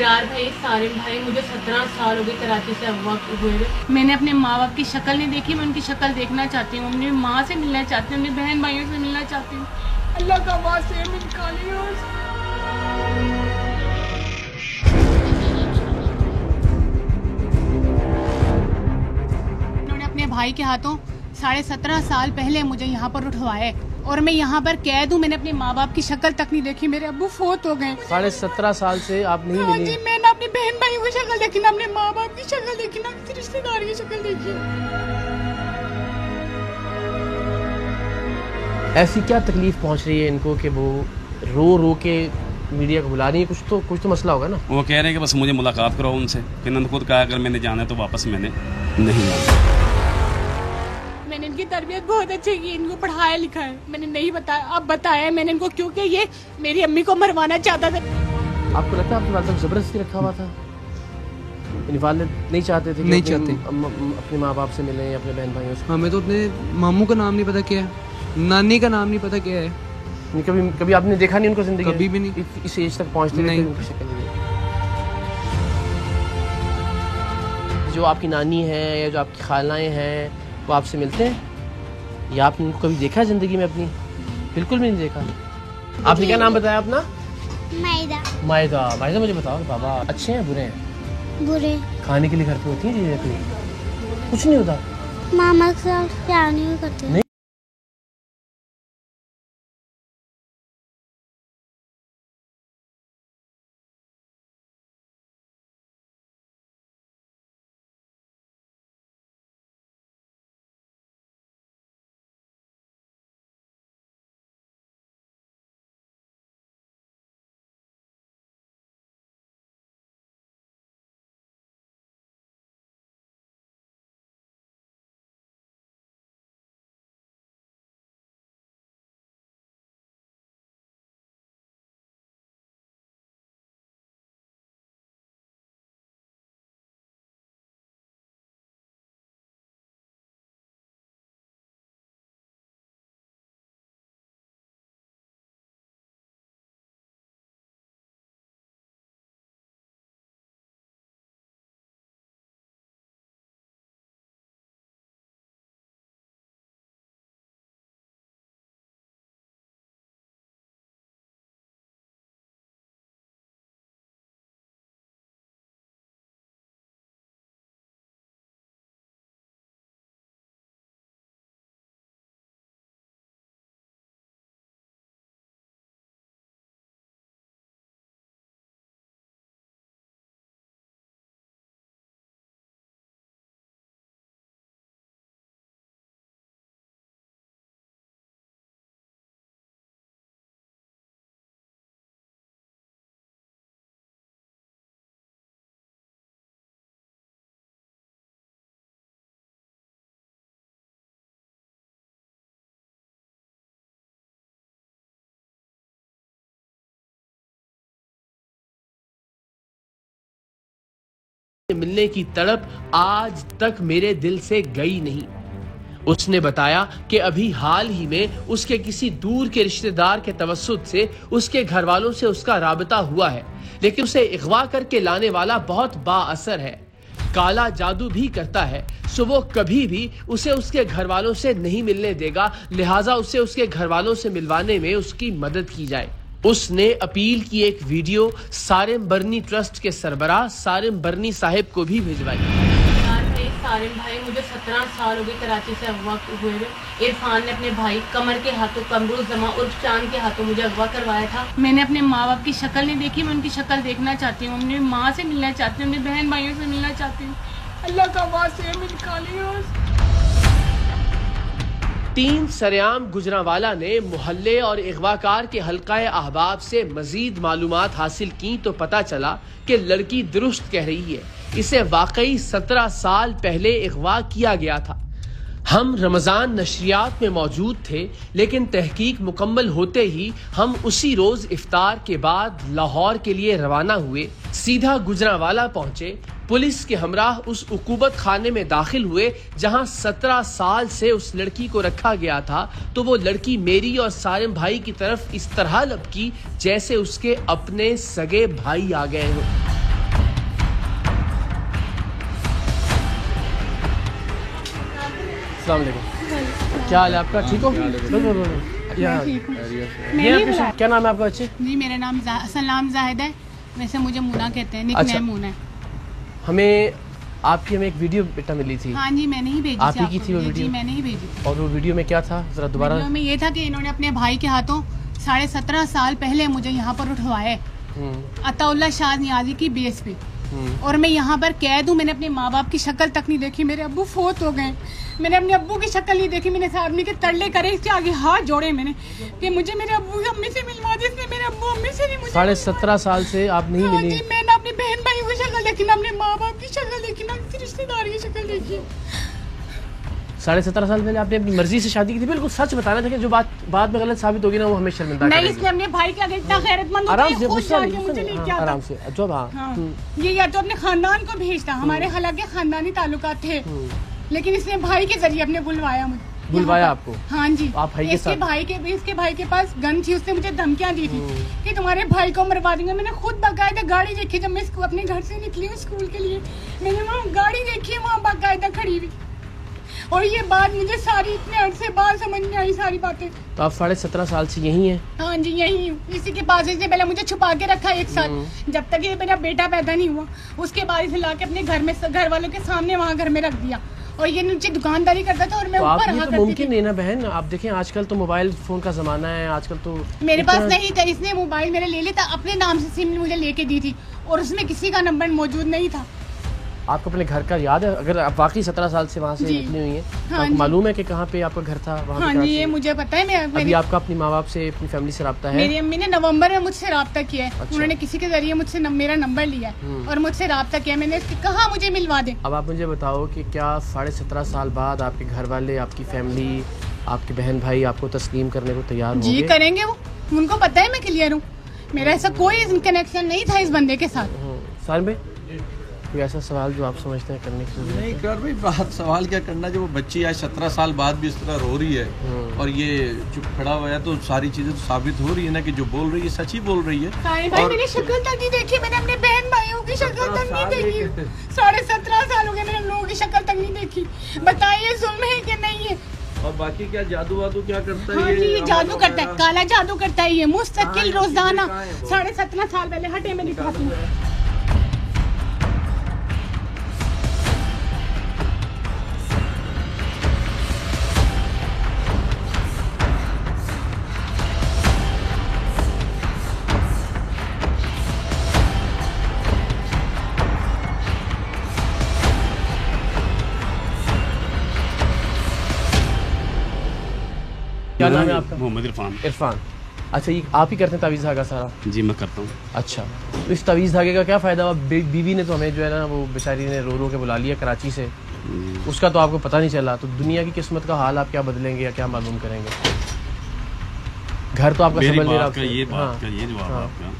इकरार भाई, सारिम भाई, मुझे 17 साल हो गए कराची से अगवा हुए। मैंने अपने माँ बाप की शक्ल नहीं देखी, मैं उनकी शक्ल देखना चाहती हूँ। अपनी माँ से मिलना चाहती हूँ, अपनी बहन भाइयों से मिलना चाहती हूँ। अल्लाह का वास्ते निकालिए। उन्होंने अपने भाई के हाथों 17.5 साल पहले मुझे यहाँ पर उठवाए और मैं यहाँ पर कैद हूँ। मैंने अपने माँ बाप की शक्ल तक नहीं देखी, मेरे अब्बू फोत हो गए। 17.5 साल से आप नहीं मिली? जी, मैंने अपनी बहन भाइयों की शक्ल देखी ना, अपने माँ बाप की शक्ल देखी ना, किसी रिश्तेदार की शक्ल देखी। ऐसी क्या तकलीफ पहुँच रही है इनको कि वो रो रो के मीडिया को बुला रही है? कुछ तो मसला होगा ना। वो कह रहे हैं कि बस मुझे मुलाकात करो उनसे। फिर खुद कहा अगर मैंने जाना है तो वापस मैंने नहीं आना। मैंने इनकी तरबियत बहुत अच्छी की, इनको पढ़ाया लिखा है, मैंने नहीं बताया, अब बताया मैंने इनको, क्योंकि ये मेरी अम्मी को मरवाना चाहता था। आपको लगता है आपके वालिद को जबरदस्ती रखा हुआ था? वालिद नहीं चाहते थे? नहीं चाहते अपने माँ बाप से मिले, अपने बहन भाइयों से? हमें तो अपने मामू का नाम नहीं पता क्या है, नानी का नाम नहीं पता क्या है। कभी आपने देखा नहीं उनको जिंदगी? कभी भी नहीं। इस एज तक पहुँचते नहीं। उनकी शक्ल नहीं। जो आपकी नानी है या जो आपकी खालाएं हैं वो आपसे मिलते हैं या आपने उनको कभी देखा जिंदगी में अपनी? बिल्कुल भी नहीं देखा। आपने क्या नाम बताया अपना? मायदा। मायदा। मायदा, मुझे बताओ बाबा अच्छे हैं बुरे हैं? बुरे। खाने के लिए घर पे होती है चीजें? कोई कुछ नहीं होता? मामा के साथ प्यार नहीं करते। नहीं। मिलने की तड़प आज तक मेरे दिल से गई नहीं। उसने बताया कि अभी हाल ही में उसके किसी दूर के रिश्तेदार के तवस्सुत से उसके घर वालों से उसका राबता हुआ है, लेकिन उसे अगवा करके लाने वाला बहुत बाअसर है, काला जादू भी करता है, सो वो कभी भी उसे उसके घर वालों से नहीं मिलने देगा। लिहाजा उसे उसके घर वालों से मिलवाने में उसकी मदद की जाए। उसने अपील की एक वीडियो सारिम बरनी ट्रस्ट के सरबराह सारिम बरनी साहिब को भी भिजवाई। सारिम भाई, मुझे 17 साल हो गए कराची से अगवा हुए। इरफान ने अपने भाई कमर के हाथों कमरुल जमा उर्फ चांद के हाथों मुझे अगवा करवाया था। मैंने अपने माँ बाप की शक्ल नहीं देखी, मैं उनकी शक्ल देखना चाहती हूँ। अपनी माँ से मिलना चाहती हूँ, अपनी बहन भाइयों से मिलना चाहती हूँ। अल्लाह का वास्ते निकालिए। टीम सरेआम गुजरांवाला ने मोहल्ले और अगवाकार के हल्काए अहबाब से मजीद मालूमात हासिल की तो पता चला कि लड़की दुरुस्त कह रही है, इसे वाकई 17 साल पहले अगवा किया गया था। हम रमजान नशरियात में मौजूद थे, लेकिन तहकीक मुकम्मल होते ही हम उसी रोज इफ्तार के बाद लाहौर के लिए रवाना हुए। सीधा गुजरांवाला पहुंचे, पुलिस के हमराह उस उकूबत खाने में दाखिल हुए जहां 17 साल से उस लड़की को रखा गया था। तो वो लड़की मेरी और सारिम भाई की तरफ इस तरह लपकी जैसे उसके अपने सगे भाई आ गए हों। अस्सलाम वालेकुम। क्या हाल है आपका? ठीक हो? क्या नाम है आपका बच्चे? जी मेरा नाम असल नाम जाहिद है, वैसे मुझे मुना कहते हैं, अच्छा। निकनेम मुना है। हमें एक वीडियो बेटा मिली थी। हाँ जी मैंने ही भेजी आप ही की थी वो जी, वीडियो? जी मैंने ही भेजी। और वो वीडियो में क्या था, जरा दोबारा? वीडियो में ये था कि इन्होंने अपने भाई के हाथों 17.5 साल पहले मुझे यहाँ पर उठवाया अताउल्ला शाह नियाजी की बेस पे, और मैं यहाँ पर कैद हूँ। मैंने अपने माँ बाप की शक्ल तक नहीं देखी, मेरे अब्बू फोत हो गए, मैंने अपने अब्बू की शक्ल नहीं देखी। मैंने आदमी के तरले करे, इसके आगे हाथ जोड़े मैंने कि मुझे मेरे अब्बू अम्मी से मिलवा दे। इसने मेरे अब्बू अम्मी से नहीं मुझे 17.5 साल से आप नहीं हाँ मिली? जी, मैंने अपनी बहन भाई की शक्ल देखी ना, अपने माँ बाप की शक्ल देखी ना, किसी रिश्तेदार की शक्ल देखी। 17.5 साल पहले आपने अपनी मर्जी से शादी की थी? बिल्कुल सच बताना था कि जो बात बाद में गलत साबित होगी ना वो हमें शर्मिंदा नहीं, करेगी। इसने अपने भाई के आगे इतना गैरतमंद होता आराम है, से खुद गुस्सा जाके मुझे नहीं किया था। आराम से जब हाँ, ये या तो अपने खानदान को भेजता, हमारे हालांकि खानदानी ताल्लुकात थे, लेकिन इसने भाई के जरिए अपने बुलवाया मुझे। बुलवाया आपको? हाँ जी। आप भाई के इसके साथ? इसके भाई के पास गन थी, उसने मुझे धमकियां दी थी कि तुम्हारे भाई को मरवा दूंगा। मैंने खुद बाकायदा गाड़ी देखी, जब मैं अपने घर से निकली हूँ स्कूल के लिए, मैंने वहाँ गाड़ी देखी है, वहाँ बाकायदा खड़ी हुई। और ये बात मुझे सारी इतने अरसे बाद समझ में आई, सारी बातें। तो आप 17.5 साल से यही हैं? हाँ जी यही हूँ, इसी के पास। इसने पहले मुझे छुपा के रखा एक साल, जब तक ये मेरा बेटा पैदा नहीं हुआ। उसके बाद इसे ला के अपने घर में, घर वालों के सामने वहाँ घर में रख दिया, और ये नीचे दुकानदारी करता था और मैं ऊपर रहा करती थी। मुमकिन नहीं ना बहन, आप देखें आजकल तो मोबाइल फोन का जमाना है, आजकल तो मेरे पास नहीं था, इसने मोबाइल मेरे ले लिया था, अपने नाम से सिम मुझे लेके दी थी, और उसमें किसी का नंबर मौजूद नहीं था। आपको अपने घर का याद है? अगर आप वाकई 17 साल से वहाँ से निकली हुई हैं तो हाँ आपको मालूम है कि कहाँ पे आपका घर था? वहाँ हाँ पे जी ये मुझे पता है। अभी आपका अपनी माँ बाप से, अपनी फैमिली से रब्ता है? मेरी अम्मी ने नवंबर में मुझसे रब्ता किया है। अच्छा। उन्होंने किसी के जरिए मुझसे मेरा नंबर लिया है और मुझसे रब्ता किया। मैंने कहा मुझे मिलवा दे। अब आप मुझे बताओ कि क्या 17.5 साल बाद आपके घर वाले, आपकी फैमिली, आपके बहन भाई आपको तस्लीम करने को तैयार होंगे? जी करेंगे, वो उनको पता है मैं क्लियर हूँ, मेरा ऐसा कोई कनेक्शन नहीं था इस बंदे के साथ। साल में कोई ऐसा सवाल जो आप समझते हैं करने की जरूरत नहीं कर भाई, बात सवाल क्या करना, जब वो बच्ची आज 17 साल बाद भी इस तरह रो रही है और ये चुप खड़ा हुआ है, तो सारी चीजें तो साबित हो रही है ना कि जो बोल रही है सच ही बोल रही है। भाई मैंने शक्ल तक नहीं देखी, मैंने अपने बहन भाइयों की शक्ल तक नहीं देखी। 17.5 साल हो गए मैंने लोगों की शक्ल तक नहीं देखी। बताइए जुल्म है कि नहीं है? और बाकी क्या जादू वादू क्या करता है? हाँ जी ये जादू करता है, काला जादू करता है ये, मुस्तकिल रोजाना। 17.5 साल पहले हटे मेरी खाती। क्या नाम है आपका? मोहम्मद इरफान। इरफान। अच्छा ये आप ही करते हैं तावीज़ धागा सारा? जी मैं करता हूँ। अच्छा तो इस तावीज़ धागे का क्या फ़ायदा हुआ? बीवी ने तो हमें जो है ना वो बेचारी ने रो रो के बुला लिया कराची से, उसका तो आपको पता नहीं चला। तो दुनिया की किस्मत का हाल आप क्या बदलेंगे या क्या मालूम करेंगे? घर तो आपका मेरी संभल नहीं रहा बात का आपसे। ये बात का ये जवाब आपका,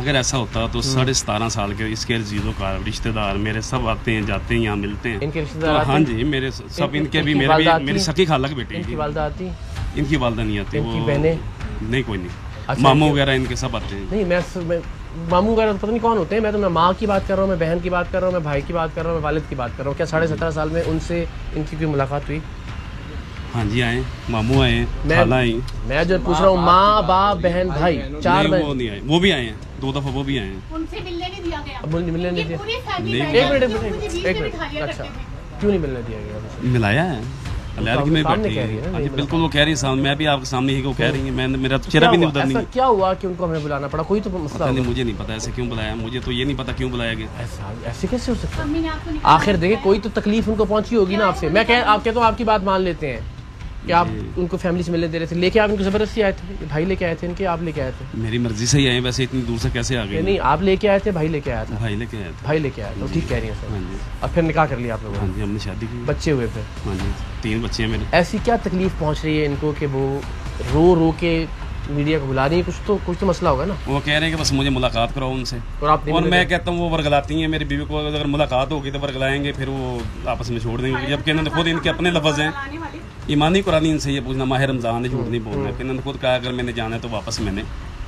अगर ऐसा होता तो 17.5 साल के इसके जीजों का रिश्तेदार मेरे सब आते हैं जाते हैं यहाँ मिलते हैं। इनके तो रिश्तेदार आते हाँ हैं? जी मेरे सब इनके भी इनकी मेरे वालदा भी आती मेरी हैं? सखी खाला की बेटी। इनकी वालदा आती हैं? इनकी वालदा नहीं आती। इनकी वो बहनें? नहीं कोई नहीं। अच्छा, मामू इनके- वगैरह इनके सब आते हैं। नहीं मैं मामू वगैरह पता नहीं कौन होते हैं। मैं माँ की बात कर रहा हूँ, मैं बहन की बात कर रहा हूँ, मैं भाई की बात कर रहा हूँ, मैं वालिद की बात कर रहा हूँ। क्या 17.5 साल में उनसे इनकी कोई मुलाकात हुई? हाँ जी आए, मामू आए, खाला आई। मैं जो पूछ रहा हूँ माँ बाप बहन भाई 4 नहीं, वो बहन। नहीं आए, वो भी आए हैं 2 दफा, वो भी आए हैं। उनसे मिलने नहीं दिया गया। अब मिलने नहीं दिया? पूरी फैमिली नहीं, बैठी एक मिनट थी, एक मुझे मिनट बीच एक में मिनट बिठा लिया अच्छा करते थे। क्यों नहीं मिलने दिया गया? मिलाया है अलहरगी में सामने बैठी कह रही है ना, है। हाँ जी नहीं बिल्कुल वो कह रही है सामने, मैं भी आपके सामने ही को कह रही है। मैं मेरा चेहरा भी नहीं उधर ऐसा नहीं। क्या हुआ कि उनको हमें बुलाना पड़ा? कोई तो मसला पता नहीं, होगा। मुझे नहीं पता ऐसे क्यों बुलाया, मुझे तो ये नहीं पता क्यों बुलाया गया। ऐसे कैसे हो सकता है? मम्मी ने आपको निकाला। आखिर देखिए कोई तो तकलीफ उनको पहुंची होगी ना आपसे। मैं आप कहता हूँ आपकी बात मान लेते हैं कि आप उनको फैमिली से मिलने दे रहे थे, लेके आप इनको जबरदस्ती आए थे? भाई लेके आए थे इनके, आप लेके आए थे? मेरी मर्जी से ही आए, वैसे इतनी दूर से कैसे आ गए? नहीं आप लेके आए थे, भाई लेके आया था? भाई लेके आए थे। भाई लेके आया था, ठीक कह रही है सर। हाँ जी और फिर निकाह कर लिया आप लोगों हाँ ने? जी हमने शादी की। बच्चे हुए फिर? हाँ जी 3 बच्चे हैं मेरे। ऐसी क्या तकलीफ पहुंच रही है इनको कि वो रो रो के मीडिया को बुला रही है? कुछ तो मसला होगा ना? वो कह रहे हैं कि बस मुझे मुलाकात कराओ उनसे, और आप नहीं और मिले मैं थे? कहता हूँ वो वर्गलाती हैं मेरी बीवी को। अगर मुलाकात होगी तो वर्गलाएंगे, फिर वो आपस में छोड़ देंगे। जबकि इन्होंने खुद इनके अपने लफ्ज़ हैं, आने वाली। ईमानी कुरानी इनसे ये पूछना, माह रमज़ान है, झूठ नहीं बोलना है। इन्होंने खुद कहा अगर मैंने जाना है तो वापस मैंने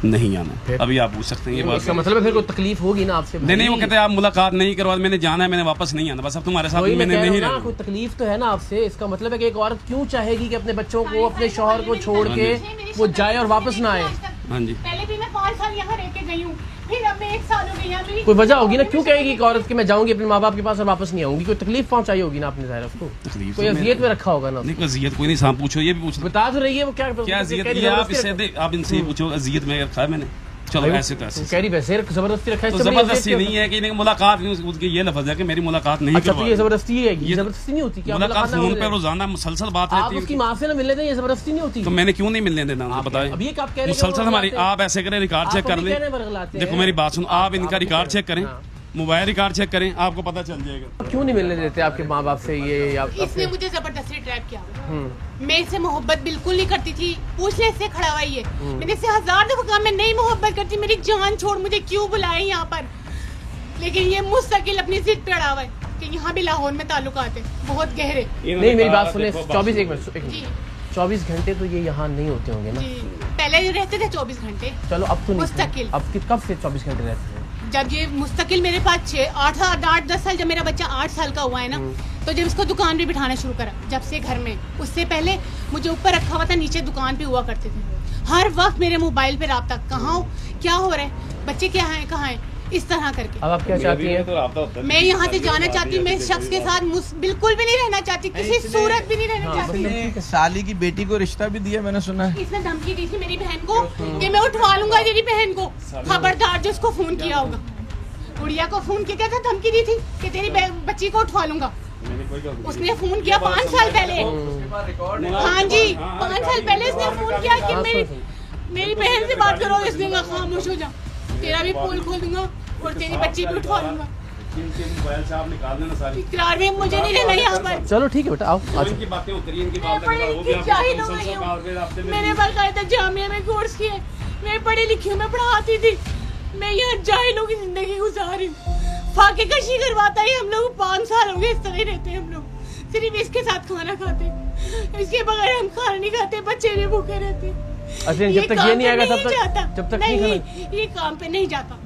नहीं आना। अभी आप पूछ सकते हैं ये बात। इसका मतलब है फिर कोई तकलीफ होगी ना आपसे? नहीं, वो कहते हैं आप मुलाकात नहीं करवा, मैंने जाना है, मैंने वापस नहीं आना, बस अब तुम्हारे साथ मैंने नहीं रहना। कोई तकलीफ तो है ना आपसे? इसका मतलब है कि एक औरत क्यों चाहेगी कि अपने बच्चों को, अपने शौहर को छोड़ के वो जाए और वापस ना आए? हाँ जी, पहले भी मैं 5 साल यहाँ रह के गई हूँ, फिर अब मैं 1 साल हो गई यहाँ। कोई वजह होगी ना, क्यों कहेगी एक औरत कि मैं जाऊंगी अपने माँ बाप के पास और वापस नहीं आऊंगी? कोई तकलीफ पहुंचाई होगी ना आपने ज़ाहिर उसको, तकलीफ कोई अजियत में रखा होगा ना? नहीं, कोई अजियत कोई नहीं, साहब पूछो, ये भी पूछ बता तो रही है वो क्या अजियत, ये आप इनसे पूछो अजियत में रखा है मैंने। चलो ऐसे तो ऐसे कह रही वैसे जबरदस्ती रखा है। तो जबरदस्ती नहीं है कि मुलाकात नहीं, ये लफ्ज है कि मेरी मुलाकात नहीं। अच्छा, तो ये जबरदस्ती है, ये जबरदस्ती नहीं होती क्या? मुलाकात फोन पे रोजाना मुसलसल बात रहती है। उसकी माँ से ना मिलने दें, ये जबरदस्ती नहीं होती? तो मैंने क्यों नहीं मिलने देना, बताएं। अब ये कब कह रहे हैं मुसलसल हमारी, आप ऐसे करें, रिकॉर्ड चेक कर लें। देखो मेरी बात सुनो, आप इनका रिकॉर्ड चेक करें, मोबाइल रिकॉर्ड चेक करें, आपको पता चल जाएगा। क्यों नहीं मिलने देते आपके माँ बाप से ये? इसने मुझे जबरदस्ती ट्रैप किया। मैं इससे मोहब्बत बिल्कुल नहीं करती थी, पूछ ले इससे खड़ा हुआ ये। मैंने इससे 1000 दफा कहा मैं नहीं मोहब्बत करती, मेरी जान छोड़, मुझे क्यों बुलाए यहाँ पर। लेकिन ये मुस्तकिल अपनी जिद पे अड़ा हुआ है कि यहाँ भी लाहौर में ताल्लुकात है बहुत गहरे। नहीं, मेरी बात सुने, 24 घंटे तो ये यहाँ नहीं होते होंगे ना? पहले रहते थे 24 घंटे। चलो अब तो मुस्तकिल। अब कब से 24 घंटे रहते हैं? जब ये मुस्तकिल मेरे पास 8-10 साल, जब मेरा बच्चा 8 साल का हुआ है ना, तो जब इसको दुकान पे बिठाना शुरू करा, जब से घर में, उससे पहले मुझे ऊपर रखा हुआ था, नीचे दुकान पे हुआ करते थे। हर वक्त मेरे मोबाइल पे राब्ता, कहाँ हो, क्या हो रहा है, बच्चे क्या हैं, कहाँ हैं, इस तरह करके। अब आप क्या चाहती हैं? मैं यहाँ से जाना चाहती हूँ, मैं इस शख्स के साथ बिल्कुल भी नहीं रहना चाहती, किसी सूरत भी नहीं रहना चाहती। साली की बेटी को रिश्ता भी दिया मैंने सुना है। इसने धमकी दी थी मेरी बहन को कि मैं उठवा लूंगा तेरी बहन को, खबरदार जो उसको फोन किया होगा। गुड़िया को फोन किया था, धमकी दी थी कि तेरी बच्ची को उठवा लूंगा। उसने फोन किया 5 साल पहले। हाँ जी, 5 साल पहले इसने फोन किया कि मेरी बहन से बात करो। इसने कहा खामोश हो जा, तेरा भी पोल खोल दूंगा और तेरी बच्ची भी उठवा लूंगा। इकरार में मुझे नहीं रहना यहाँ पर। चलो ठीक है बेटा, आओ। मैंने बाकायदा जामिया में कोर्स किया, मैं पढ़ी लिखी हूँ, मैं पढ़ाती थी। मैं यहाँ जाहिलों की जिंदगी गुजार रही हूँ। फाके कशी करवाता है, हम लोग 5 साल हो गए इस तरह रहते हैं। हम लोग सिर्फ इसके साथ खाना खाते, इसके बगैर हम खाना नहीं खाते, बच्चे भी भूखे रहते। अच्छा, जब तक ये नहीं आएगा तब तक नहीं, ये काम पे नहीं जाता।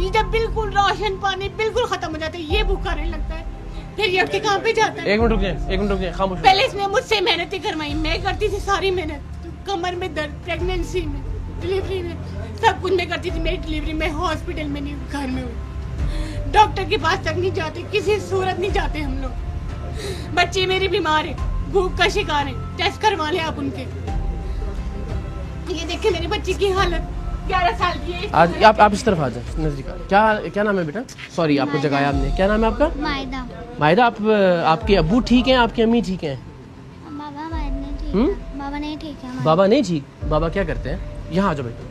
ये जब बिल्कुल राशन पानी बिल्कुल खत्म हो जाता है, ये भूखा रहने लगता है, फिर ये अपने काम पे जाता है। एक मिनट रुकिए, खामोश। पहले इसने मुझसे मेहनतें करवाई, मैं करती थी सारी मेहनत, कमर में दर्द, प्रेगनेंसी में, डिलीवरी में, सब कुछ मैं करती थी। मेरी डिलीवरी में हॉस्पिटल में नहीं, घर में हुई। डॉक्टर के पास तक नहीं जाते, किसी सूरत नहीं जाते हम लोग। बच्चे मेरे बीमार है, भूख का शिकार है, टेस्ट करवा लें आप उनके। ये देखें मेरी बच्ची की हालत, 11 साल की है। आज आप इस तरफ आ जाए नजदीक। क्या नाम है बेटा? सॉरी आपको जगाया आपने। क्या नाम है आपका? मायदा। मायदा, आपके अब्बू ठीक हैं, आपकी अम्मी ठीक हैं? बाबा बाबा नहीं ठीक है। बाबा नहीं ठीक? बाबा क्या करते हैं? यहाँ आ जाओ बेटा,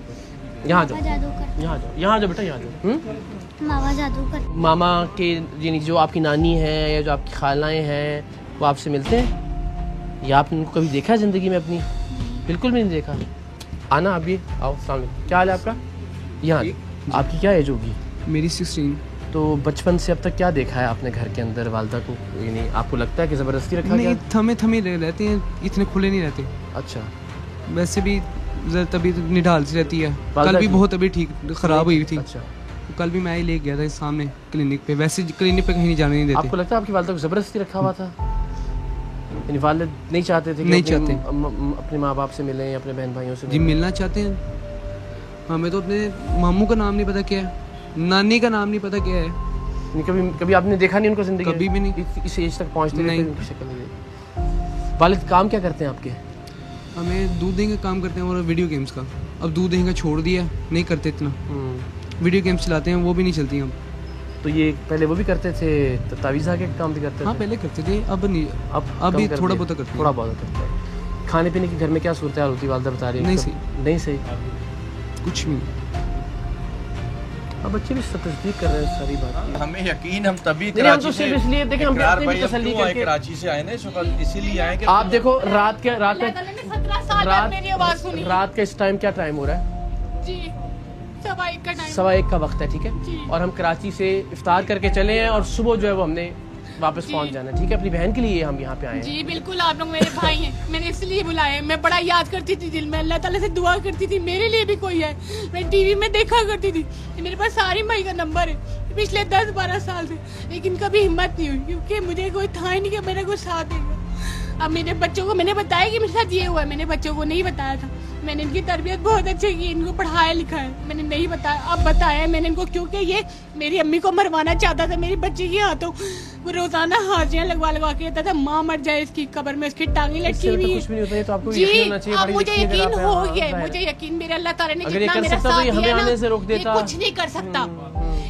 यहाँ जाओ, जादू कर, यहाँ जाओ, यहाँ जाओ बेटा, यहाँ जाओ। मामा जादू कर। मामा के यानी जो आपकी नानी है या जो आपकी खालाएं हैं वो आपसे मिलते हैं? या आपने उनको कभी देखा है ज़िंदगी में अपनी? बिल्कुल भी नहीं देखा। आना अभी, आओ सामने। क्या हाल है आपका? यहाँ आपकी क्या एज होगी? मेरी 16। तो बचपन से अब तक क्या देखा है आपने घर के अंदर वालदा को? यानी आपको लगता है कि ज़बरदस्ती रखा नहीं, गया? थमे रहते हैं, इतने खुले नहीं रहते। अच्छा, वैसे भी तबीयत निढाल सी रहती है। वालदा कल भी की? बहुत तबीयत ठीक खराब हुई थी। अच्छा, कल भी मैं ही ले गया था सामने क्लिनिक पे। वैसे क्लिनिक पे कहीं नहीं जाने नहीं देते। आपको लगता है आपकी वालदा को ज़बरदस्ती रखा हुआ था? यानी वालिद नहीं चाहते थे कि नहीं अपने- चाहते। अपने माँ बाप से मिलें, अपने बहन भाइयों से जी मिलें? मिलना चाहते हैं। हमें तो अपने मामू का नाम नहीं पता क्या है, नानी का नाम नहीं पता क्या है। कभी आपने देखा नहीं उनको जिंदगी? कभी भी नहीं। इस एज तक पहुंचते नहीं। उनकी शक्ल नहीं देखी। वालिद काम क्या करते हैं आपके? हमें दूध देंगे काम करते हैं और वीडियो गेम्स का। अब दूध देंगे छोड़ दिया, नहीं करते इतना। वीडियो गेम्स चलाते हैं, वो भी नहीं चलती अब। तो ये पहले वो भी करते थे, तावीज़ आके काम भी करते थे? हाँ पहले करते थे, अब नहीं। अब अभी कम कर थोड़ा दिया? बहुत करते हैं। थोड़ा बहुत करते हैं। खाने पीने की घर में क्या सूरत हाल होती है? वालदा बता रही है नहीं नहीं सही। कुछ भी। अब बच्चे भी तस्दीक कर रहे हैं सारी बात। हमें यकीन, हम तभी नहीं, हम तो कराची से सिर्फ इसलिए देखें, हम इकरार अपनी भी भाई, तसल्ली हम क्यों आए करके- कराची से आए ना इस वक्त, इसीलिए आए कि आप देखो रात का 17 साल रात का इस टाइम क्या टाइम हो रहा है? जी 1:15 का टाइम। 1:15 का वक्त है, ठीक जी। है। और हम कराची से इफ्तार करके चले हैं और सुबह जो है वो हमने वापस पहुंच जाना, ठीक है? अपनी बहन के लिए हम यहाँ पे आए हैं। जी बिल्कुल, आप लोग मेरे भाई हैं, मैंने इसलिए बुलाया। मैं बड़ा याद करती थी दिल में, अल्लाह ताला से दुआ करती थी मेरे लिए भी कोई है। मैं टीवी में देखा करती थी, मेरे पास सारी माई का नंबर है पिछले 10-12 साल से, लेकिन कभी हिम्मत नहीं हुई क्योंकि मुझे कोई था ही नहीं कि मेरा कोई साथ देगा। अब मेरे बच्चों को मैंने बताया कि मेरे साथ ये हुआ है, मैंने बच्चों को नहीं बताया था। मैंने इनकी तरबियत बहुत अच्छी की, इनको पढ़ाया लिखाया, मैंने नहीं बताया, अब बताया मैंने इनको, क्योंकि ये मेरी अम्मी को मरवाना चाहता था मेरी बच्ची के हाथों। वो रोजाना हाजियां लगवा के कहता था माँ मर जाए इसकी कब्र में, उसकी टांगे लटकी हुई है। कुछ भी नहीं होता है, तो आपको जी यकीन होना चाहिए। अब मुझे यकीन हो हाँ, गया, मुझे यकीन मेरे अल्लाह ताला ने अगर ये जितना कर मेरा सकता तो साथ ये हमें दिया ना, आने से रोक ये देता। कुछ नहीं कर सकता।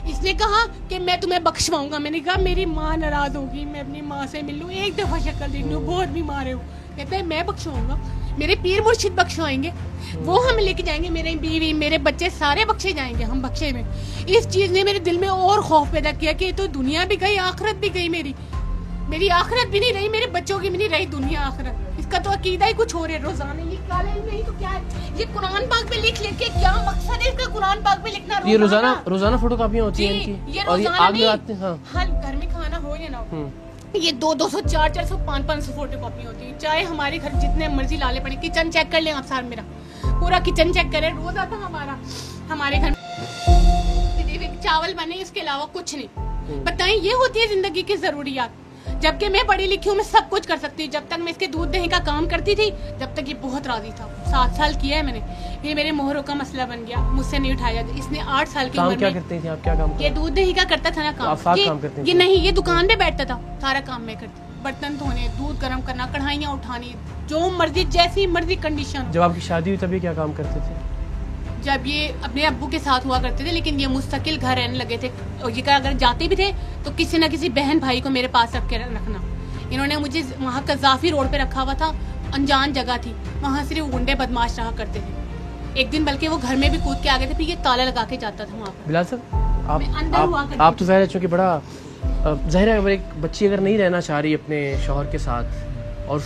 इसने कहा कि मैं तुम्हें बख्शवाऊंगा, मैंने कहा मेरी माँ नाराज होगी, मैं अपनी माँ से मिल लूं, एक दफा शक्ल देख लूं, बहुत बीमार है वो। कहता है मैं बख्शवाऊंगा, मेरे पीर मुर्शिद बख्शवाएंगे, वो हमें लेके जाएंगे, मेरी बीवी मेरे बच्चे सारे बख्शे जाएंगे, हम बख्शे में। इस चीज ने मेरे दिल में और खौफ पैदा किया कि तो दुनिया भी गई, आखिरत भी गई, मेरी आखिरत भी नहीं रही, मेरे बच्चों की भी नहीं रही दुनिया आखिरत। इसका तो अकीदा ही कुछ हो रहा है। रोजाना ये काले नहीं तो क्या है, ये कुरान पाक पे लिख के क्या मकसद है इसका, कुरान पाक पे लिखना? ये रोजाना फोटोकॉपियां होती हैं इनकी, और ये आग लगाते हैं। हाँ, घर में खाना हो या ना हो, ये 200, 400, 500 फोटो कॉपी होती है। चाहे हमारे घर जितने मर्जी लाले पड़े, किचन चेक कर ले आप सार, मेरा पूरा किचन चेक करें, रोज आता हमारे घर में चावल बने, इसके अलावा कुछ नहीं। बताएं, ये होती है जिंदगी की जरूरियात। जबकि मैं पढ़ी लिखी हूँ, मैं सब कुछ कर सकती हूँ। जब तक मैं इसके दूध दही का काम करती थी, जब तक ये बहुत राजी था। 7 साल किया है मैंने, ये मेरे मोहरों का मसला बन गया, मुझसे नहीं उठाया जाता। इसने 8 साल की उम्र में, क्या करती थी आप? क्या काम? ये दूध दही का करता था ना काम, ये नहीं, ये दुकान पे बैठता था, सारा काम मैं करती, बर्तन धोने, दूध गर्म करना, कढ़ाइयाँ उठानी, जो मर्जी जैसी मर्जी कंडीशन। जब आपकी शादी हुई तभी क्या काम करते थे? जब ये अपने अब्बू के साथ हुआ करते थे, लेकिन ये मुस्तकिल घर रहने लगे थे। और ये अगर जाते भी थे तो किसी न किसी बहन भाई को मेरे पास रख के रखना। इन्होंने मुझे वहाँ कज़ाफी रोड पे रखा हुआ था, अनजान जगह थी, वहाँ सिर्फ गुंडे बदमाश रहा करते थे। एक दिन बल्कि वो घर में भी कूद के आ गए थे, फिर ये ताला लगा के जाता था वहाँ पर। बिलाल साहब, आप तो ज़ाहिर है चूँकि बड़ा ज़ाहिर है, एक बच्ची अगर नहीं रहना चाह रही अपने शौहर के साथ, और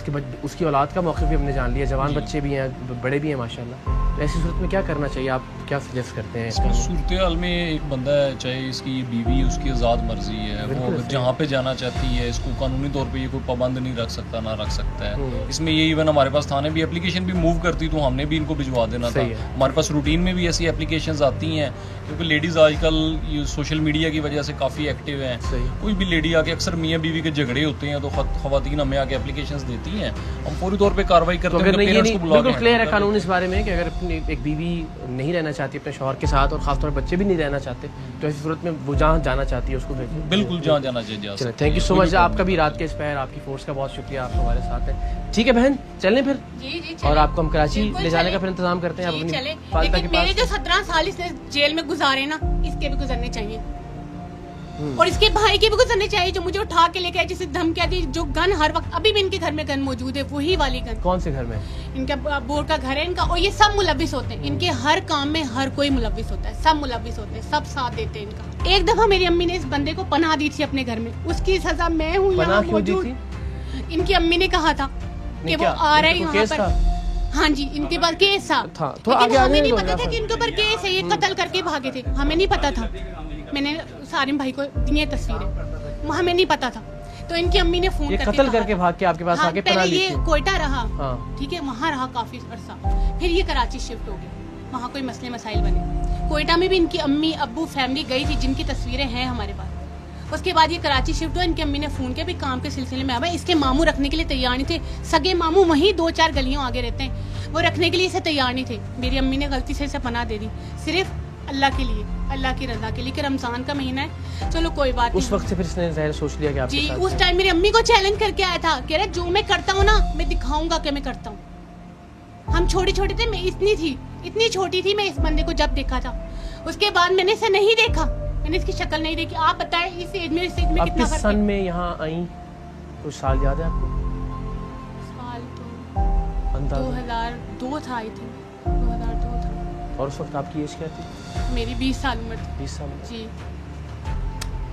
उसकी औलाद का मौक़िफ़ भी हमने जान लिया, जवान बच्चे भी हैं, बड़े भी हैं माशाल्लाह, तो ऐसी सूरत में क्या करना चाहिए? आप क्या सजेस्ट करते हैं? इसकी सूरत हाल में एक बंदा है, चाहे इसकी बीवी, उसकी आज़ाद मर्जी है, वो अगर जहाँ पे जाना चाहती है, इसको कानूनी तौर पे ये कोई पाबंद नहीं रख सकता, ना रख सकता है। इसमें ये इवन हमारे पास थाने भी एप्लीकेशन भी मूव करती, तो हमने भी इनको भिजवा देना था। हमारे पास रूटीन में भी ऐसी एप्लीकेशंस आती हैं, क्योंकि लेडीज़ आजकल सोशल मीडिया की वजह से काफ़ी एक्टिव हैं। कोई भी लेडी आके, अक्सर मियाँ बीवी के झगड़े होते हैं, तो ख़वातीन हमें आके एप्लीकेशंस देती हैं, हम पूरी तौर पे कार्रवाई करते हैं। बिल्कुल क्लियर है कानून इस बारे में कि अगर एक बीवी नहीं रहना चाहती अपने शौहर के साथ, और खासतौर पर बच्चे भी नहीं रहना चाहते, तो ऐसी सूरत में वो जहाँ जाना चाहती है उसको भेजें। बिल्कुल जहाँ जाना चाहिए। थैंक यू सो मच, आपका भी रात के इस पहर, आपकी फोर्स का बहुत शुक्रिया, आप हमारे साथ हैं। ठीक है बहन, चलें फिर? जी, और आपको हम कराची ले जाने का फिर इंतजाम करते हैं। आप अपनी फालता के मेरे जो 17 साल इसने जेल में गुजारे ना, इसके भी गुजरने चाहिए, और इसके भाई के भी गुजरने चाहिए, जो मुझे उठा के लेके आए, जिसे धमकियां दी, जो गन हर वक्त, अभी भी इनके घर में गन मौजूद है, वही वाली गन। कौन से घर में? इनका बोर का घर है इनका, और ये सब मुलविस होते हैं, इनके हर काम में हर कोई मुलविस होता है, सब मुलविस होते हैं, सब साथ देते हैं इनका। एक दफा मेरी अम्मी ने इस बंदे को पनाह दी थी अपने घर में, उसकी सजा मैं हूँ यहाँ मौजूद। इनकी अम्मी ने कहा था कि वो आ रहा है यहाँ पर। हाँ जी, इनके पास केस था, लेकिन हमें नहीं पता था कि इनके ऊपर केस है, ये कत्ल करके भागे थे, हमें नहीं पता था। मैंने सारिम भाई को दी तस्वीरें, हमें नहीं पता था। तो इनकी अम्मी ने फोन करके कत्ल करके भाग के आपके पास आके पहले ये कोयटा रहा, ठीक है, वहाँ रहा काफी अरसा, फिर ये कराची शिफ्ट हो गया, वहाँ कोई मसले मसाइल बने। कोयटा में भी इनकी अम्मी अब्बू फैमिली गई थी, जिनकी तस्वीरें हैं हमारे पास। उसके बाद ये कराची शिफ्ट हुआ, इनकी अम्मी ने फोन किया भी काम के सिलसिले में। अब इसके मामू रखने के लिए तैयार नहीं थे, सगे मामू वहीं 2-4 गलियों आगे रहते हैं, वो रखने के लिए इसे तैयार नहीं थे। मेरी अम्मी ने गलती से इसे पनाह दे दी, सिर्फ अल्लाह के लिए, अल्लाह की रजा के लिए, कि रमजान का महीना है, चलो कोई बात नहीं। उस वक्त से फिर इसने ज़ाहिर सोच लिया कि आपके जी, साथ उस टाइम मेरी अम्मी को चैलेंज करके आया था, कह रहा जो मैं करता हूँ ना, मैं दिखाऊंगा कि मैं करता हूँ। हम छोटे छोटे थे, मैं इतनी छोटी थी मैं इस बंदे को जब देखा था। उसके बाद मैंने इसे नहीं देखा, मैंने इसकी शक्ल नहीं देखी। आप बताएं इस एज में कितना किस सन में यहाँ आई? कुछ साल याद है आपको? साल तो 2002 था, आई थी 2002 था। और उस वक्त आपकी एज क्या थी? मेरी 20 साल उम्र थी। 20 साल जी।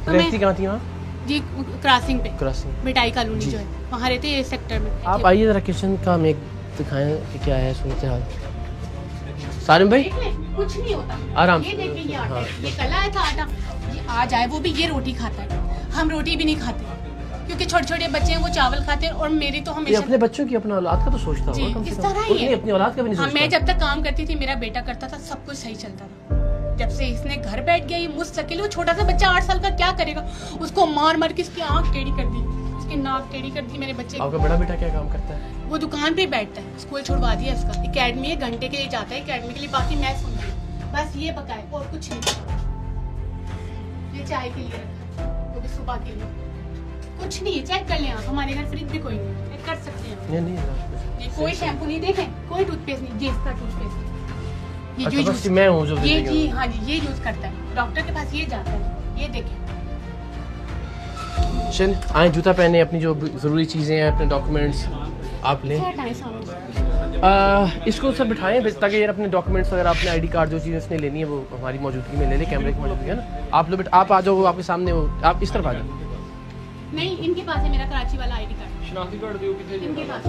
रहती कहाँ थी वहाँ? जी, क्रॉसिंग पे, क्रॉसिंग मिठाई कॉलोनी जो है, वहाँ रहते हैं, सेक्टर में। आप आइए जरा किचन का हमें दिखाएं कि क्या है सूरत हाल। सारिम भाई कुछ नहीं होता, आराम ये देखिए, ये आटा है, ये कला है था आटा, ये आ जाए वो भी ये रोटी खाता है, हम रोटी भी नहीं खाते, क्योंकि छोटे छोटे बच्चे हैं वो चावल खाते हैं और मेरी तो ये हमेशा अपने बच्चों की अपना औलाद का तो सोचता जी, होगा कम से इस कम। तरह ही नहीं, है। अपनी औलाद का भी नहीं हाँ, सोचता। मैं जब तक काम करती थी मेरा बेटा करता था, सब कुछ सही चलता था। जब से इसने घर बैठ गया, ये मुस्तकिल, वो छोटा सा बच्चा 8 साल का क्या करेगा, उसको मार मार के इसकी आंख टेढ़ी कर दी, उसकी नाक टेढ़ी कर दी मेरे बच्चे की। आपका बड़ा बेटा क्या काम करता है? वो दुकान पे बैठता है, स्कूल छुड़वा दिया इसका, एकेडमी है, घंटे के लिए जाता है एकेडमी के लिए, बाकी मैं सुन रही हूँ, बस ये पकाए और कुछ नहीं। ये चाय के लिए रखा है, वो भी सुबह के लिए, कुछ नहीं है। चेक कर लें आप, हमारे घर फ्रिज भी कोई नहीं, चेक कर सकते हैं। नहीं, ये कोई शैम्पू नहीं, देखें कोई टूथपेस्ट नहीं, ये इसका टूथपेस्ट ये अच्छा, जो बस यूज मैं हूँ जो ये देखेगा। जी हाँ जी, ये यूज करता है, डॉक्टर के पास ये जाता है, ये देखें। चल आए, जूता पहने, अपनी जो ज़रूरी चीज़ें हैं, अपने डॉक्यूमेंट्स आप लें। क्या हटाएं सामने? इसको सब बिठाएं ताकि यार अपने डॉक्यूमेंट्स वगैरह, अपने आईडी कार्ड, जो चीज़ें उसने लेनी है वो हमारी मौजूदगी में ले ले, कैमरे की मौजूदगी है ना। आप लोग आप आ जाओ, वो आपके सामने हो, आप इस तरफ आ जाओ। नहीं, इनके पास है मेरा कराची वाला आईडी कार्ड, शनाख्ती कार्ड दियो कितने इनके पास।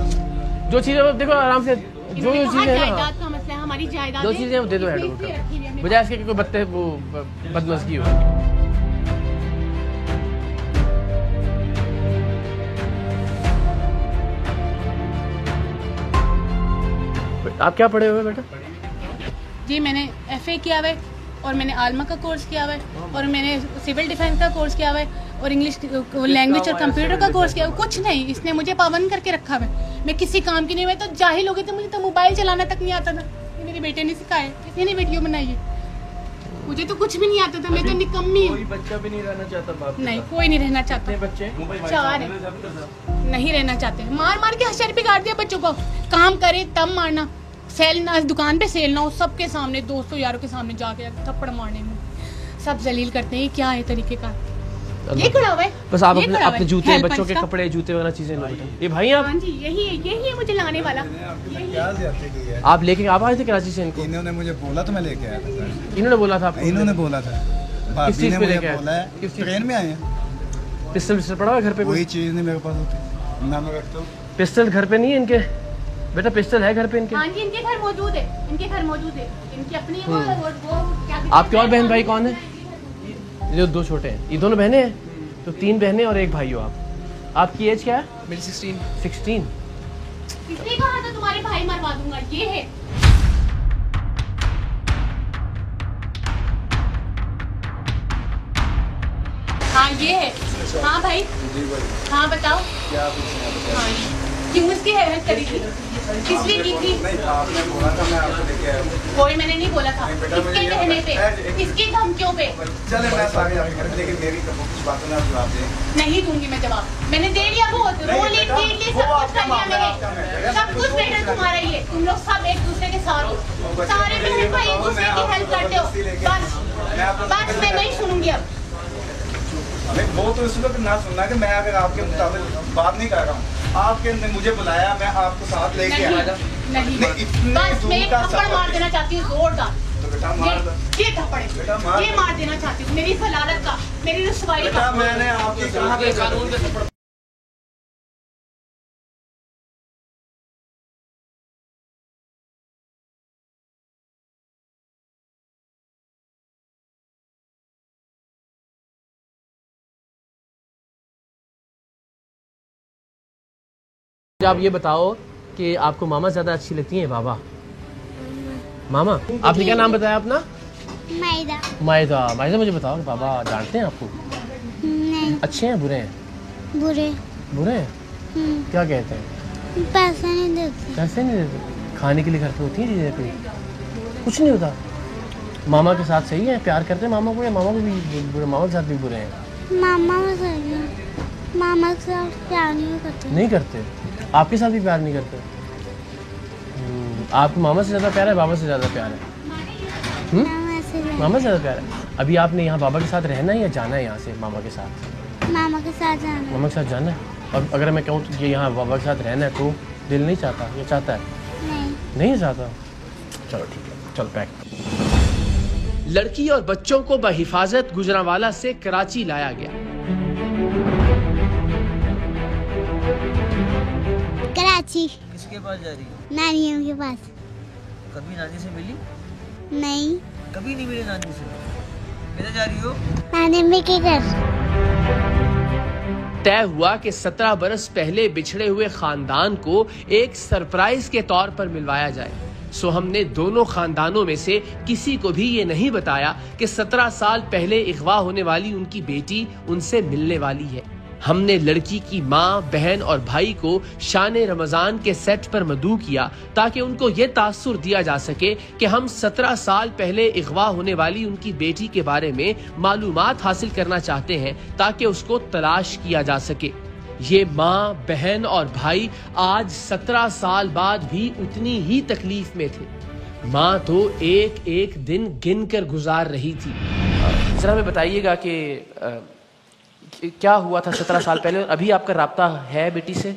जो चीज़ें देखो आराम से, जो इन्होंने कहा चीज़ें हैं ना, जायदाद का मसला है, हमारी जायदाद जो चीज़ें वो दे दो इसलिए हैंड इसलिए रखी हुई है हमने। बजाय इसके कि कोई बत्ते वो बदमज़गी हो। आप क्या पढ़े हुए बेटा? जी मैंने FA किया हुआ है और मैंने आलमा का कोर्स किया हुआ है और मैंने सिविल डिफेंस का कोर्स किया हुआ है और इंग्लिश लैंग्वेज और कंप्यूटर का कोर्स किया हुआ है। कुछ नहीं, इसने मुझे पाबंद करके रखा हुआ है, मैं किसी काम की नहीं। मैं तो जाहिल हो गई थी, मुझे तो मोबाइल चलाना तक नहीं आता था, ये मेरे बेटे ने सिखाया, किसी ने वीडियो बनाई है, मुझे तो कुछ भी नहीं आता था, मैं तो निकम्मी हूँ। कोई बच्चा भी नहीं रहना चाहता बाप के नहीं, साथ। कोई नहीं रहना चाहता, बच्चे 4 है, नहीं रहना चाहते, मार मार के हशर बिगाड़ दिया बच्चों को, काम करे तब मारना, सेल ना, दुकान पे सेल ना हो, सबके सामने, दोस्तों यारों के सामने जाके थप्पड़ मारने में, सब जलील करते हैं। ये क्या है तरीके का? ये खड़ा हुआ है, बस आप ये अपने खड़ा हुआ अपने है, जूते, हेल्प बच्चों के इसका। कपड़े, जूते वगैरह चीजें लो बेटा। ये भाई आप? हाँ जी, यही है मुझे लाने वाला, यही है। आप लेके आप आए थे कराची से इनको? इन्होंने मुझे बोला तो मैं लेके आया था सर। इन्होंने बोला था आपको? इन्होंने बोला था, भाभी चीज़ ने पे मुझे लेके आए? बोला है, किस चीज़? ट्रेन में आए हैं। पिस्टल पड़ा हुआ है घर पे? कोई कोई चीज़ नहीं मेरे पास होती, ना मैं रखता हूँ। पिस्टल घर पे नहीं है इनके? बेटा पिस्टल है घर पे इनके? हाँ जी, इनके घर मौजूद है, इनके घर मौजूद है, इनकी अपनी वो क्या आपके और बहन भाई कौन है? जो 2 छोटे हैं, ये दोनों बहनें हैं, तो 3 बहनें और 1 भाई हो आप। आपकी एज क्या है? मेरी 16। 16। इसने कहा था तुम्हारे भाई मरवा दूंगा, ये है। हाँ ये है। हाँ भाई, हाँ बताओ। हाँ, क्यों इसकी हेल्प करी थी? किस लिए की थी? नहीं आपने बोला था, मैं आपको लेके आया हूँ। कोई मैंने नहीं बोला था, इसके कहने पे, इसकी धमकियों पे। चले मैं सारे आपके घर, लेकिन मेरी कुछ बातों में आप जवाब दें। नहीं दूंगी मैं जवाब, मैंने दे दिया, बहुत रोली पीट ली, सब कुछ कर लिया मैंने, सब कुछ बेटा तुम्हारा ही है, तुम लोग सब एक दूसरे के साथ हो, सारे बहन भाई एक दूसरे की हेल्प करते हो, बस मैं नहीं सुनूंगी अब। नहीं वो तो इस वक्त ना सुनना कि मैं अगर आपके मुताबिक बात नहीं कर रहा हूँ, आपके ने मुझे बुलाया, मैं आपको साथ लेके आया। नहीं, इतने बस मैं एक दूर का थप्पड़ सफर। मार देना चाहती हूँ, जोरदार, तो बेटा मार दो। ये थप्पड़, बेटा मार ये दो। मार देना चाहती हूँ, मेरी सलालत का, मेरी रसवाई बेटा का। मैंने आपकी कहाँ पे कानून के थप्पड़ आप ये बताओ कि आपको मामा ज़्यादा अच्छी लगती हैं बाबा? मामा? आपने क्या नाम बताया अपना? मैदा मायदा। मायदा मुझे बताओ कि बाबा डांटते हैं आपको? नहीं, अच्छे हैं बुरे हैं? बुरे। बुरे हैं? क्या कहते हैं? पैसे नहीं देते। कैसे नहीं देते? खाने के लिए घर पे होती है चीज़ें कोई? कुछ नहीं होता? मामा के साथ सही है, प्यार करते हैं मामा को, या मामा को भी बुरे, मामा के साथ भी बुरे हैं? मामा में सही है, मामा के साथ प्यार नहीं करते। नहीं करते? आपके साथ भी प्यार नहीं करते? आपको मामा से ज़्यादा प्यार है, बाबा से ज़्यादा प्यार है? मामा से नहीं। मामा से ज़्यादा प्यार है। अभी आपने यहाँ बाबा के साथ रहना है या जाना है यहाँ से मामा के साथ? मामा के साथ जाना। मामा के साथ जाना है। और अगर मैं कहूँ कि यहाँ बाबा के साथ रहना है तो दिल नहीं चाहता या चाहता है? नहीं, नहीं चाहता। चलो ठीक है, चल पैक। लड़की और बच्चों को बहिफाजत गुजरांवाला से कराची लाया गया। कराची। किसके पास जा रही हो? नानियों के पास। कभी नानी से मिली? नहीं, कभी नहीं मिली नानी से? किधर जा रही हो? नानी में के घर। तय हुआ कि 17 बरस पहले बिछड़े हुए खानदान को एक सरप्राइज के तौर पर मिलवाया जाए। सो हमने दोनों खानदानों में से किसी को भी ये नहीं बताया कि 17 साल पहले अगवा होने वाली उनकी बेटी उनसे मिलने वाली है। हमने लड़की की माँ, बहन और भाई को शान रमजान के सेट पर मदऊ किया ताकि उनको ये तासुर दिया जा सके कि हम 17 साल पहले अगवा होने वाली उनकी बेटी के बारे में मालूमात हासिल करना चाहते हैं ताकि उसको तलाश किया जा सके। ये माँ, बहन और भाई आज 17 साल बाद भी उतनी ही तकलीफ में थे। माँ तो एक एक दिन गिन कर गुजार रही थी। जरा हमें बताइएगा कि क्या हुआ था 17 साल पहले और अभी आपका राब्ता है बेटी से?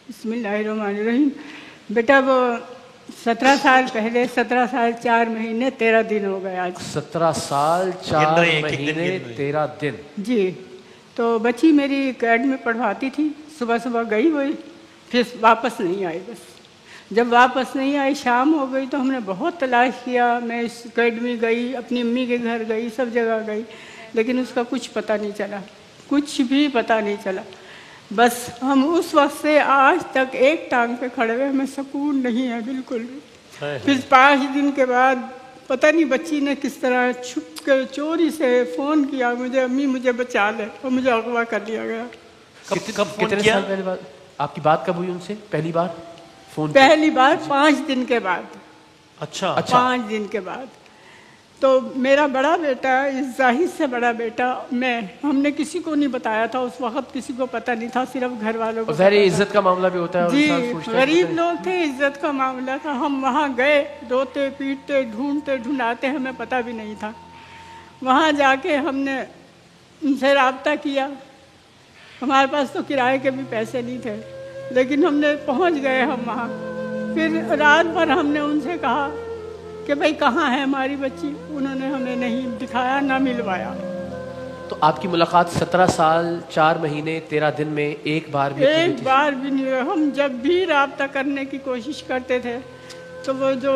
बिस्मिल्लाहिर्रहमानिर्रहीम। बेटा वो 17 साल पहले 17 साल 4 महीने 13 दिन हो गए आज। 17 साल 4 महीने 13 दिन। जी, तो बच्ची मेरी अकेडमी में पढ़वाती थी। सुबह सुबह गई हुई, फिर वापस नहीं आई। बस जब वापस नहीं आई, शाम हो गई, तो हमने बहुत तलाश किया। मैं इस अकेडमी गई, अपनी अम्मी के घर गई, सब जगह गई, लेकिन उसका कुछ पता नहीं चला, कुछ भी पता नहीं चला। बस हम उस वक्त से आज तक एक टांग पे खड़े हुए, हमें सुकून नहीं है बिल्कुल भी। फिर 5 दिन के बाद पता नहीं बच्ची ने किस तरह छुप कर चोरी से फ़ोन किया मुझे, अम्मी मुझे बचा ले, और मुझे अगवा कर लिया गया। कितने साल पहले बात आपकी बात कब हुई उनसे पहली बार फोन? पहली बार 5 दिन के बाद। अच्छा। 5 दिन के बाद। तो मेरा बड़ा बेटा, इस जाहिर से बड़ा बेटा, हमने किसी को नहीं बताया था उस वक्त, किसी को पता नहीं था, सिर्फ घर वालों को। इज्जत का मामला भी होता है। जी, गरीब लोग थे, इज्जत का मामला था। हम वहाँ गए, रोते पीटते ढूंढते ढूंढाते, हमें पता भी नहीं था। वहाँ जाके हमने उनसे रब्ता किया। हमारे पास तो किराए के भी पैसे नहीं थे, लेकिन हमने पहुँच गए हम वहाँ। फिर रात भर हमने उनसे कहा कि भाई कहाँ है हमारी बच्ची। उन्होंने हमें नहीं दिखाया, ना मिलवाया। तो आपकी मुलाकात 17 साल 4 महीने 13 दिन में एक बार भी नहीं हुआ। हम जब भी रब्ता करने की कोशिश करते थे तो वो जो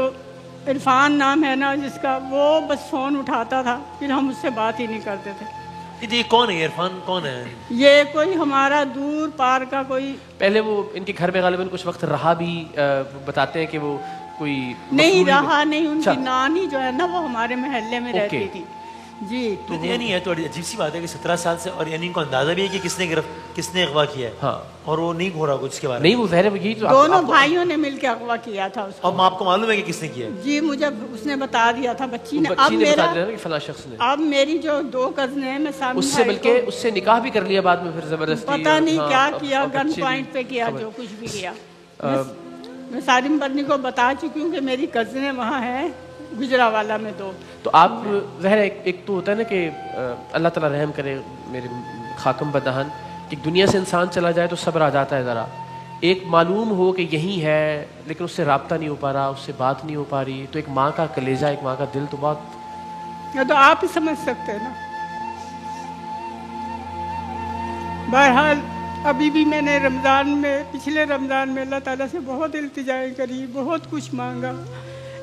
इरफान नाम है ना जिसका, वो बस फ़ोन उठाता था, फिर हम उससे बात ही नहीं करते थे। ये कौन है इरफान? कौन है ये? कोई हमारा दूर पार का कोई। पहले वो इनके घर में गालिबन कुछ वक्त रहा भी, बताते हैं कि वो कोई नहीं रहा नहीं। उनकी नानी जो है ना, वो हमारे मोहल्ले में रहती थी। जी, तो यानी है तो अजीब सी बात है कि 17 साल से, और यानी इनको अंदाजा भी है कि किसने अगवा किया है। हाँ। और वो नहीं हो रहा कुछ के बारे में। नहीं, वो ज़ाहिर है यही तो दोनों भाइयों ने मिलकर अगवा किया था उसको। और आपको मालूम है कि किसने किया? जी, मुझे उसने बता दिया था, बच्ची ने। अब मेरी जो 2 कज़न है, मैं सामने उससे बल्कि उससे निकाह भी कर लिया बाद में, फिर जबरदस्ती पता नहीं क्या किया, गन पॉइंट पे किया, जो कुछ भी किया। मैं सारिम बर्नी को बता चुकी हूँ कि मेरी कज़नें वहाँ हैं गुजरावाला में 2। तो आप ज़ाहिर एक तो होता है ना कि अल्लाह ताला रहम करे मेरे खाकम बदहन, कि दुनिया से इंसान चला जाए तो सब्र आ जाता है ज़रा। एक मालूम हो कि यही है, लेकिन उससे रब्ता नहीं हो पा रहा, उससे बात नहीं हो पा रही, तो एक माँ का कलेजा, एक माँ का दिल तो बहुत, तो आप ही समझ सकते हैं ना। बहरहाल अभी भी मैंने पिछले रमज़ान में अल्लाह ताला से बहुत इल्तिजाएं करी, बहुत कुछ मांगा,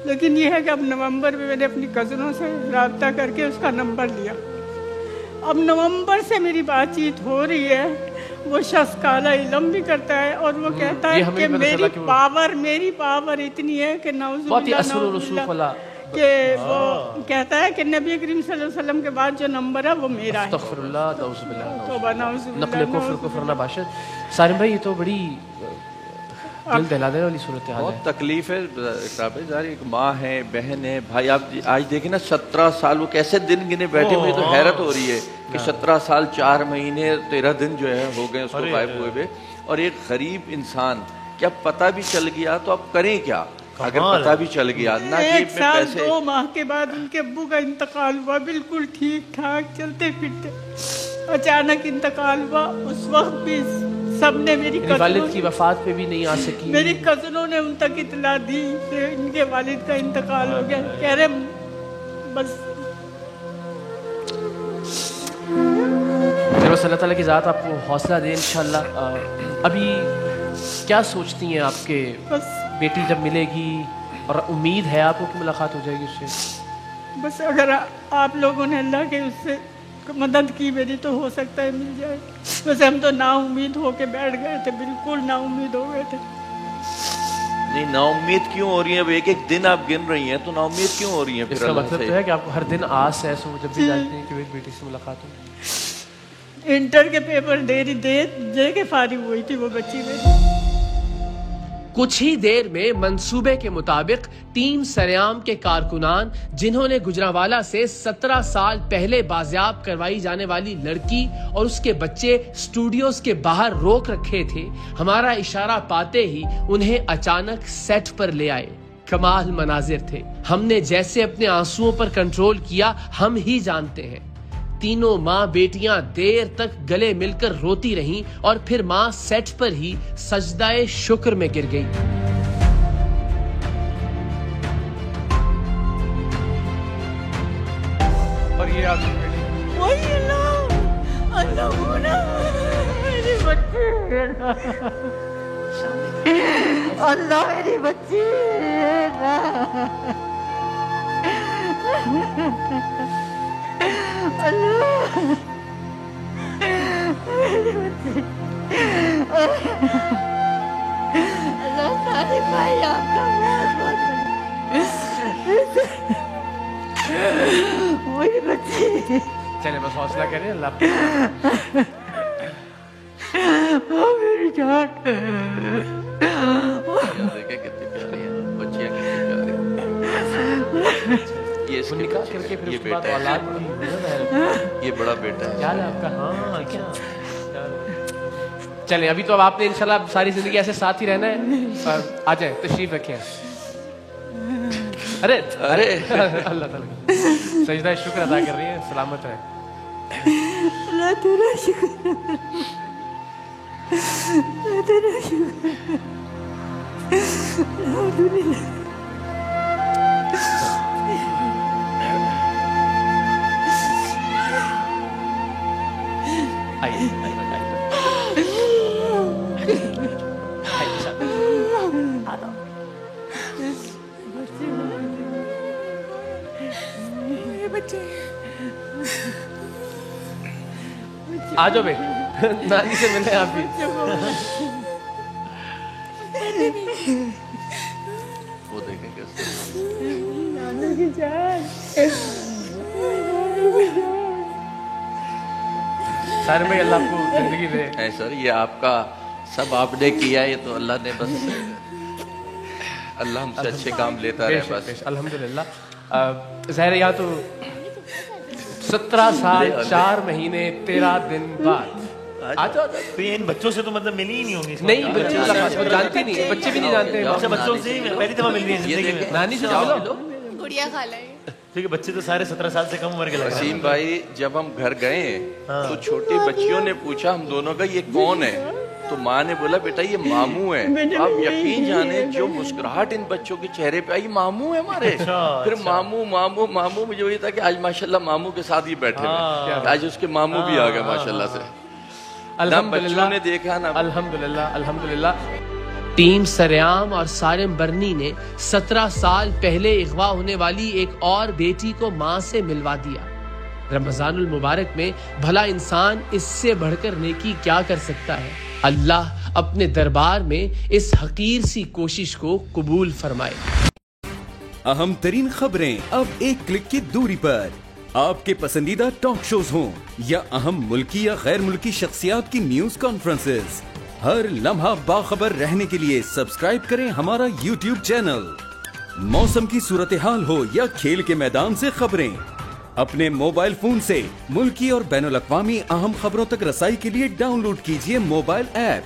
लेकिन यह है कि अब नवंबर में मैंने अपनी कज़नों से रब्ता करके उसका नंबर लिया। अब नवंबर से मेरी बातचीत हो रही है। वो शख्स काला इल्म भी करता है और वो कहता है कि मेरी पावर इतनी है कि नौज़ुबिल्लाह कि वो कहता है कि नबी करीम सल्लल्लाहु अलैहि वसल्लम के बाद जो नंबर है वो मेरा है। सारिम भाई, ये तो बड़ी दिल दहला देने वाली सूरत हाल है। बहुत तकलीफ है। एक माँ है, बहन है, भाई। आप आज देखें ना, 17 साल वो कैसे दिन गिने बैठे। मुझे तो हैरत हो रही है कि 17 साल 4 महीने 13 दिन जो है हो गए उसको गायब हुए हुए। और एक गरीब इंसान, क्या पता भी चल गया तो आप करें क्या? अगर पता भी चल गया ना, 1 साल 2 माह के बाद उनके अब्बू का इंतकाल हुआ, बिल्कुल ठीक ठाक चलते फिरते, अचानक इंतकाल हुआ। उस वक्त भी सबने मेरी वालिद की वफात पे भी नहीं आ सकी। मेरी कज़नों ने उन तक इतला दी कि इनके वालिद का इंतकाल हो गया। कह रहे बस अल्लाह ताला की ज़ात आपको हौसला दे इंशाअल्लाह। अभी क्या सोचती हैं आपके बेटी जब मिलेगी, और उम्मीद है आपको कि मुलाकात हो जाएगी उससे? बस अगर आप लोगों ने अल्लाह के उससे मदद की मेरी तो हो सकता है मिल जाए। वैसे हम तो नाउम्मीद होके बैठ गए थे, बिल्कुल नाउम्मीद हो गए थे। नहीं, नाउम्मीद क्यों हो रही है? अब एक एक दिन आप गिन रही हैं तो नाउम्मीद क्यों हो रही है? फिर इसका मतलब तो है कि आपको हर दिन आस है जब भी जानते हैं कि एक बेटी से मुलाकात हो। इंटर के पेपर दे के फारिग हुई थी वो बच्ची मेरी। कुछ ही देर में मंसूबे के मुताबिक टीम सरेआम के कारकुनान, जिन्होंने गुजरांवाला से 17 साल पहले बाजियाब करवाई जाने वाली लड़की और उसके बच्चे स्टूडियोज के बाहर रोक रखे थे, हमारा इशारा पाते ही उन्हें अचानक सेट पर ले आए। कमाल मनाजिर थे। हमने जैसे अपने आंसुओं पर कंट्रोल किया हम ही जानते हैं। तीनों माँ बेटियां देर तक गले मिलकर रोती रहीं और फिर माँ सेट पर ही सजदाए शुक्र में गिर गई। और ये अल्लाह मेरी बच्ची अल्लाह सारिम भाई आपका बहुत मेरी बच्ची। चले बस हौसला करें, अल्लाह मेरी जान। देखे कितनी प्यारी है बच्चियां, कितनी प्यारी। ये इसके करके फिर ये उसके बाद बेटा औलाद है, की ये बड़ा बेटा है। क्या है आपका? हाँ क्या? चलें, अभी तो अब आपने इंशाल्लाह सारी जिंदगी ऐसे साथ ही रहना है। आ जाए, तशरीफ रखें। अरे अरे अल्लाह ताला सजदा शुक्र अदा कर रही है, सलामत है। अल्लाह तेरा शुक्र, अल्लाह तेरा शुक्र। अल्हम्दुलिल्लाह। आ जाओ बे, नानी से मिले आप भी। वो देखेंगे नानी की जान। सारे में अल्लाह आपको जिंदगी दे। है सर, ये आपका सब आपने किया, ये तो अल्लाह ने बस, अल्लाह हमसे अच्छे काम लेता रहे बस। अल्हम्दुलिल्लाह। ज़ाहिर यहाँ तो 17 साल 4 महीने 13 दिन बाद तो ये इन बच्चों से तो मतलब मिली ही नहीं होंगी। नहीं, बच्चे जानती नहीं, बच्चे भी नहीं जानते। अच्छा, बच्चों से पहली दफा मिल रही है जिंदगी में। नानी से मिलो। गुड़िया खाला है। ठीक है, बच्चे तो सारे 17 साल से कम उम्र के लग रहे हैं। वसीम भाई, जब हम घर गए तो छोटी बच्चियों ने पूछा हम दोनों का, ये कौन है? तो माँ ने बोला बेटा ये मामू है। आप यकीन जाने जो मुस्कुराहट इन बच्चों के चेहरे पे आई, मामू है हमारे। फिर मामू मामू मामू, मुझे वही था कि आज माशाल्लाह मामू के साथ ही बैठे हैं, आज उसके मामू भी आ गए माशाल्लाह से। अल्हम्दुलिल्लाह ने देखा ना, अल्हम्दुलिल्लाह अल्हम्दुलिल्लाह। टीम सरेआम और सारिम बरनी ने 17 साल पहले अगवा होने वाली एक और बेटी को माँ से मिलवा दिया। रमजानुल मुबारक में भला इंसान इससे बढ़कर नेकी क्या कर सकता है? अल्लाह अपने दरबार में इस हकीर सी कोशिश को कबूल फरमाए। अहम तरीन खबरें अब एक क्लिक की दूरी पर। आपके पसंदीदा टॉक शोज हों या अहम मुल्की या गैर मुल्की शख्सियात की न्यूज कॉन्फ्रेंसेस, हर लम्हा बाखबर रहने के लिए सब्सक्राइब करें हमारा YouTube चैनल। मौसम की सूरत हाल हो या खेल के मैदान से खबरें, अपने मोबाइल फोन से मुल्की और बैनुल अक़वामी अहम खबरों तक रसाई के लिए डाउनलोड कीजिए मोबाइल ऐप।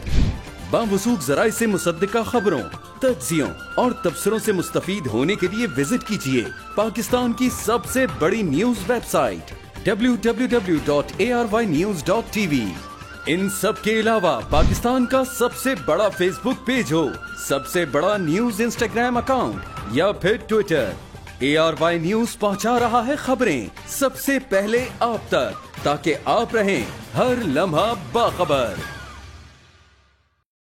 बावसूख ज़राए से मुसद्दिका खबरों, तज्ज़ियों और तबसरों से मुस्तफीद होने के लिए विजिट कीजिए पाकिस्तान की सबसे बड़ी न्यूज वेबसाइट www.arYnews.tv। इन सब के अलावा पाकिस्तान का सबसे बड़ा फेसबुक पेज हो, सबसे बड़ा न्यूज इंस्टाग्राम अकाउंट या फिर ट्विटर, ARY न्यूज पहुंचा रहा है खबरें सबसे पहले आप तक, ताकि आप रहें हर लम्हा बाखबर।